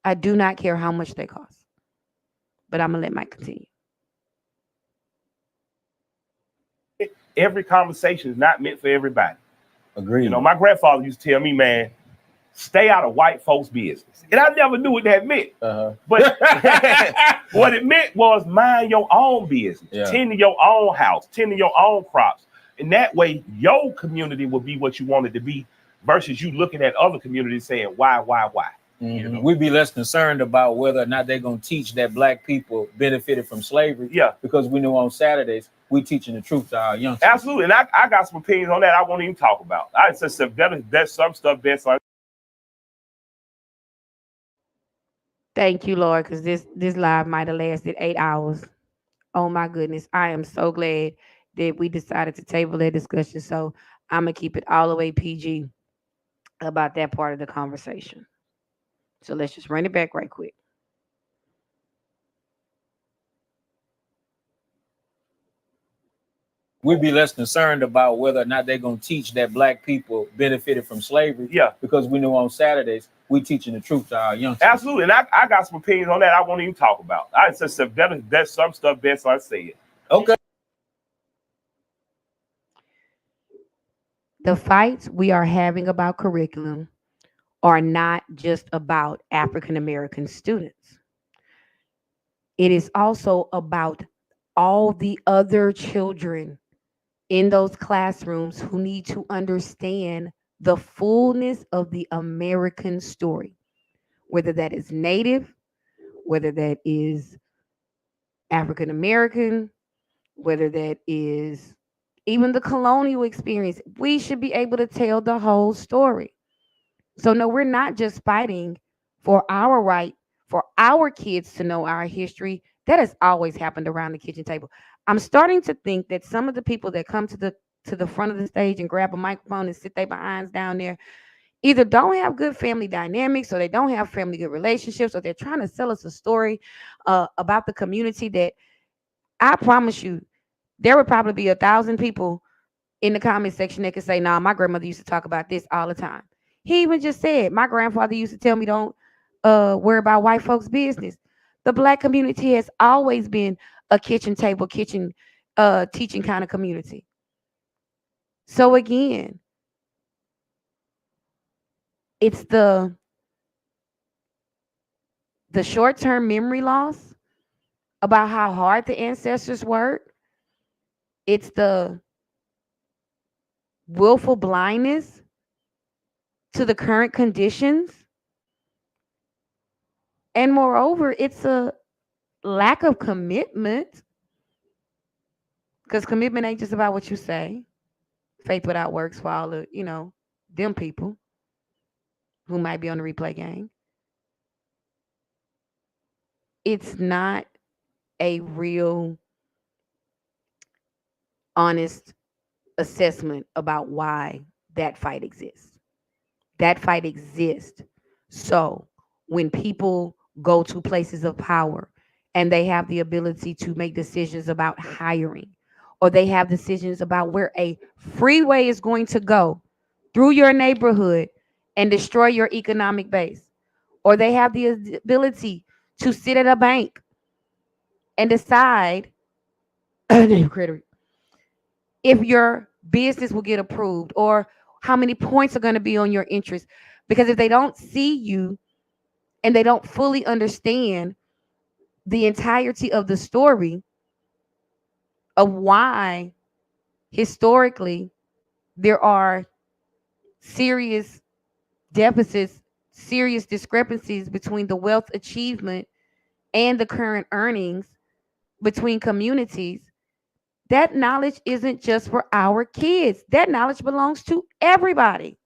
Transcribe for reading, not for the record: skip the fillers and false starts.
I do not care how much they cost. But I'm gonna let Mike continue. Every conversation is not meant for everybody. Agreed. My grandfather used to tell me, man, stay out of white folks' business. And I never knew what that meant. But what it meant was mind your own business, tend to your own house, tend to your own crops. And that way, your community will be what you want it to be versus you looking at other communities saying, why? Mm-hmm. We'd be less concerned about whether or not they're going to teach that black people benefited from slavery. Yeah. Because we know on Saturdays, we're teaching the truth to our youngsters. Absolutely. And I got some opinions on that I won't even talk about. I just said that's some stuff that's like. Thank you, Lord, because this live might have lasted 8 hours. Oh my goodness. I am so glad that we decided to table that discussion. So I'm gonna keep it all the way PG about that part of the conversation. So let's just run it back right quick. We'd be less concerned about whether or not they're going to teach that black people benefited from slavery. Yeah. Because we know on Saturdays, we're teaching the truth to our youngsters. Absolutely. And I got some opinions on that I won't even talk about. I just said that's some stuff best I say it. Okay. The fights we are having about curriculum are not just about African American students. It is also about all the other children in those classrooms who need to understand the fullness of the American story, whether that is Native, whether that is African American, whether that is even the colonial experience. We should be able to tell the whole story. So, no, we're not just fighting for our right, for our kids to know our history. That has always happened around the kitchen table. I'm starting to think that some of the people that come to the front of the stage and grab a microphone and sit their behinds down there either don't have good family dynamics or they don't have family good relationships or they're trying to sell us a story about the community that I promise you there would probably be 1,000 people in the comment section that could say, nah, my grandmother used to talk about this all the time. He even just said, my grandfather used to tell me don't worry about white folks' business. The black community has always been a kitchen table, teaching kind of community. So again, it's the short-term memory loss about how hard the ancestors worked. It's the willful blindness to the current conditions. And moreover, it's a lack of commitment, because commitment ain't just about what you say. Faith without works for all the, them people who might be on the replay gang. It's not a real honest assessment about why that fight exists. That fight exists. So when people go to places of power and they have the ability to make decisions about hiring, or they have decisions about where a freeway is going to go through your neighborhood and destroy your economic base, or they have the ability to sit at a bank and decide if your business will get approved or how many points are going to be on your interest. Because if they don't see you and they don't fully understand the entirety of the story of why historically there are serious deficits, serious discrepancies between the wealth achievement and the current earnings between communities, that knowledge isn't just for our kids. That knowledge belongs to everybody.